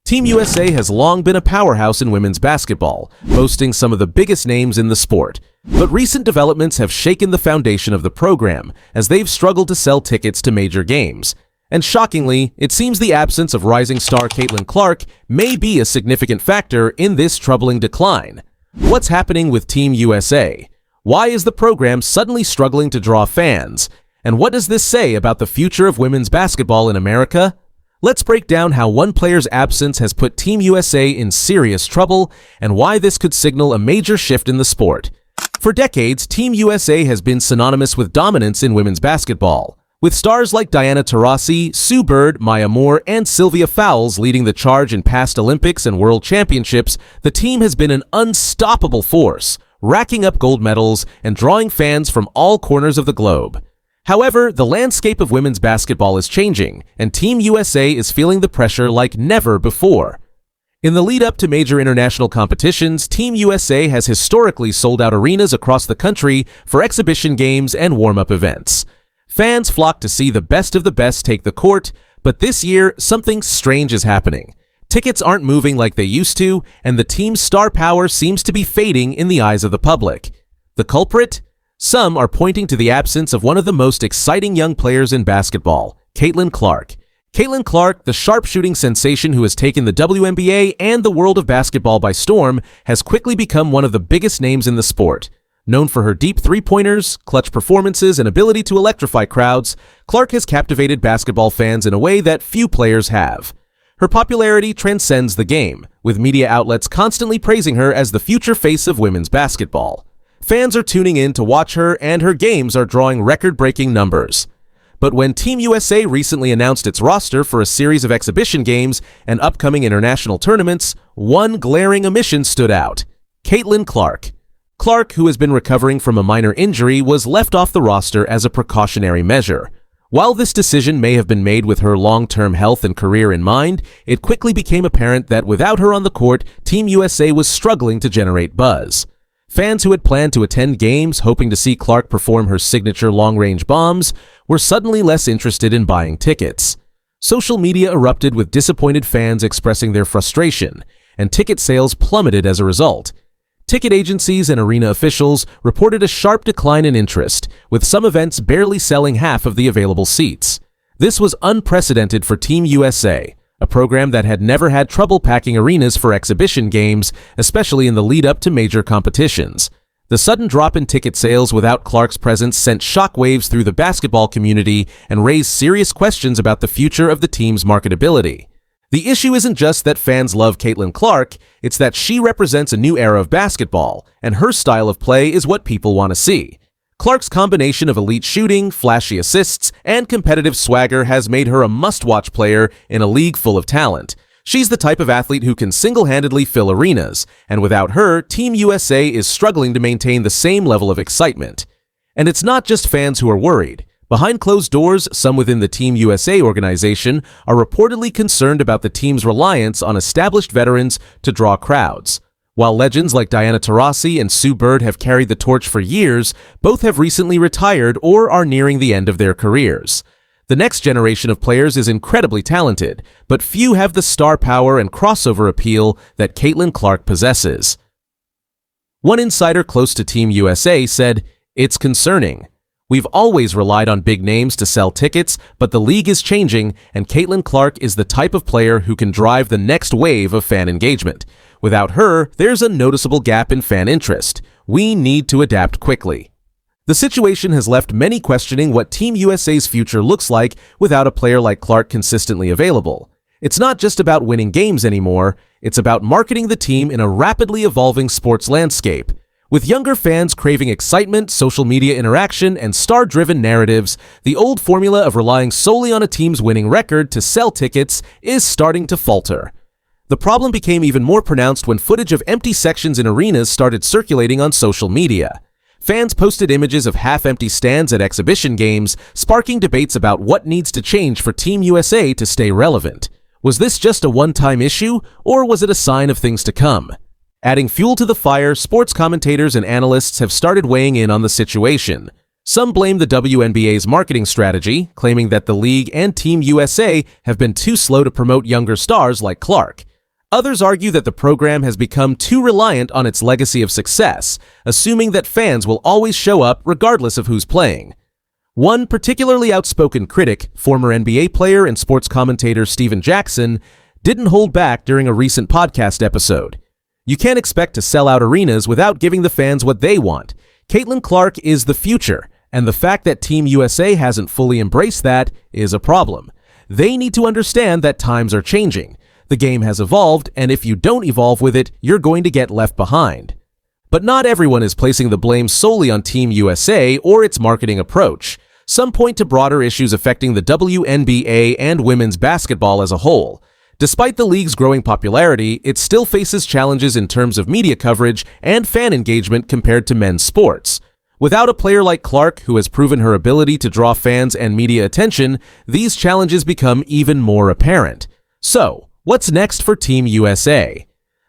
Team USA has long been a powerhouse in women's basketball, boasting some of the biggest names in the sport. But recent developments have shaken the foundation of the program, as they've struggled to sell tickets to major games. And shockingly, it seems the absence of rising star Caitlin-Clark may be a significant factor in this troubling decline. What's happening with Team USA? Why is the program suddenly struggling to draw fans? And what does this say about the future of women's basketball in America? Let's break down how one player's absence has put Team USA in serious trouble and why this could signal a major shift in the sport. For decades, Team USA has been synonymous with dominance in women's basketball, with stars like Diana Taurasi, Sue Bird, Maya Moore, and Sylvia Fowles leading the charge in past Olympics and World Championships. The team has been an unstoppable force, racking up gold medals and drawing fans from all corners of the globe. However, the landscape of women's basketball is changing, and Team USA is feeling the pressure like never before. In the lead-up to major international competitions, Team USA has historically sold out arenas across the country for exhibition games and warm-up events. Fans flock to see the best of the best take the court, but this year, something strange is happening. Tickets aren't moving like they used to, and the team's star power seems to be fading in the eyes of the public. The culprit? Some are pointing to the absence of one of the most exciting young players in basketball, Caitlin-Clark. Caitlin-Clark, the sharpshooting sensation who has taken the WNBA and the world of basketball by storm, has quickly become one of the biggest names in the sport. Known for her deep three-pointers, clutch performances, and ability to electrify crowds, Clark has captivated basketball fans in a way that few players have. Her popularity transcends the game, with media outlets constantly praising her as the future face of women's basketball. Fans are tuning in to watch her, and her games are drawing record-breaking numbers. But when Team USA recently announced its roster for a series of exhibition games and upcoming international tournaments, one glaring omission stood out: Caitlin-Clark. Clark, who has been recovering from a minor injury, was left off the roster as a precautionary measure. While this decision may have been made with her long-term health and career in mind, it quickly became apparent that without her on the court, Team USA was struggling to generate buzz. Fans who had planned to attend games hoping to see Clark perform her signature long-range bombs were suddenly less interested in buying tickets. Social media erupted with disappointed fans expressing their frustration, and ticket sales plummeted as a result. Ticket agencies and arena officials reported a sharp decline in interest, with some events barely selling half of the available seats. This was unprecedented for Team USA, a program that had never had trouble packing arenas for exhibition games, especially in the lead-up to major competitions. The sudden drop in ticket sales without Clark's presence sent shockwaves through the basketball community and raised serious questions about the future of the team's marketability. The issue isn't just that fans love Caitlin-Clark, it's that she represents a new era of basketball, and her style of play is what people want to see. Clark's combination of elite shooting, flashy assists, and competitive swagger has made her a must-watch player in a league full of talent. She's the type of athlete who can single-handedly fill arenas, and without her, Team USA is struggling to maintain the same level of excitement. And it's not just fans who are worried. Behind closed doors, some within the Team USA organization are reportedly concerned about the team's reliance on established veterans to draw crowds. While legends like Diana Taurasi and Sue Bird have carried the torch for years, both have recently retired or are nearing the end of their careers. The next generation of players is incredibly talented, but few have the star power and crossover appeal that Caitlin-Clark possesses. One insider close to Team USA said, "It's concerning. We've always relied on big names to sell tickets, but the league is changing, and Caitlin-Clark is the type of player who can drive the next wave of fan engagement. Without her, there's a noticeable gap in fan interest. We need to adapt quickly." The situation has left many questioning what Team USA's future looks like without a player like Clark consistently available. It's not just about winning games anymore, it's about marketing the team in a rapidly evolving sports landscape. With younger fans craving excitement, social media interaction, and star-driven narratives, the old formula of relying solely on a team's winning record to sell tickets is starting to falter. The problem became even more pronounced when footage of empty sections in arenas started circulating on social media. Fans posted images of half-empty stands at exhibition games, sparking debates about what needs to change for Team USA to stay relevant. Was this just a one-time issue, or was it a sign of things to come? Adding fuel to the fire, sports commentators and analysts have started weighing in on the situation. Some blame the WNBA's marketing strategy, claiming that the league and Team USA have been too slow to promote younger stars like Clark. Others argue that the program has become too reliant on its legacy of success, assuming that fans will always show up regardless of who's playing. One particularly outspoken critic, former NBA player and sports commentator Steven Jackson, didn't hold back during a recent podcast episode. You can't expect to sell out arenas without giving the fans what they want. Caitlin is the future, and the fact that Team USA hasn't fully embraced that is a problem. They need to understand that times are changing. The game has evolved, and if you don't evolve with it, you're going to get left behind. But not everyone is placing the blame solely on Team USA or its marketing approach. Some point to broader issues affecting the WNBA and women's basketball as a whole. Despite the league's growing popularity, it still faces challenges in terms of media coverage and fan engagement compared to men's sports. Without a player like Clark, who has proven her ability to draw fans and media attention, these challenges become even more apparent. So, what's next for Team USA?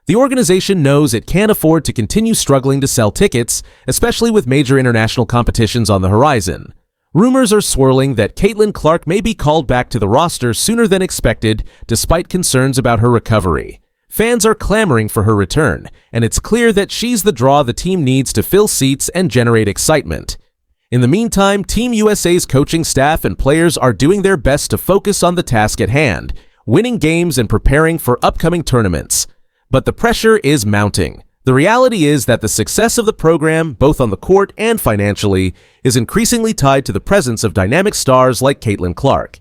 The organization knows it can't afford to continue struggling to sell tickets, especially with major international competitions on the horizon. Rumors are swirling that Caitlin Clark may be called back to the roster sooner than expected, despite concerns about her recovery. Fans are clamoring for her return, and it's clear that she's the draw the team needs to fill seats and generate excitement. In the meantime, Team USA's coaching staff and players are doing their best to focus on the task at hand, winning games and preparing for upcoming tournaments. But the pressure is mounting. The reality is that the success of the program, both on the court and financially, is increasingly tied to the presence of dynamic stars like Caitlin Clark.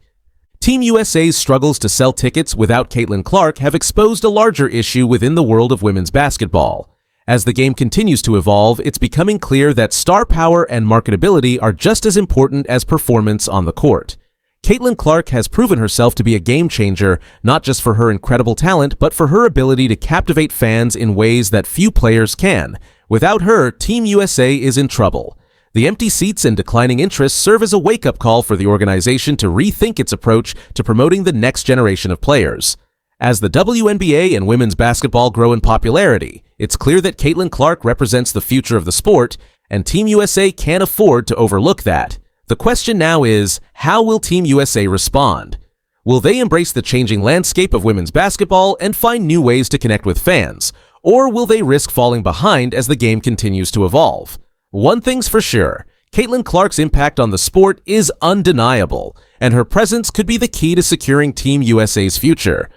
Team USA's struggles to sell tickets without Caitlin Clark have exposed a larger issue within the world of women's basketball. As the game continues to evolve, it's becoming clear that star power and marketability are just as important as performance on the court. Caitlin Clark has proven herself to be a game changer, not just for her incredible talent, but for her ability to captivate fans in ways that few players can. Without her, Team USA is in trouble. The empty seats and declining interest serve as a wake-up call for the organization to rethink its approach to promoting the next generation of players. As the WNBA and women's basketball grow in popularity, it's clear that Caitlin Clark represents the future of the sport, and Team USA can't afford to overlook that. The question now is, how will Team USA respond? Will they embrace the changing landscape of women's basketball and find new ways to connect with fans? Or will they risk falling behind as the game continues to evolve? One thing's for sure, Caitlin Clark's impact on the sport is undeniable, and her presence could be the key to securing Team USA's future.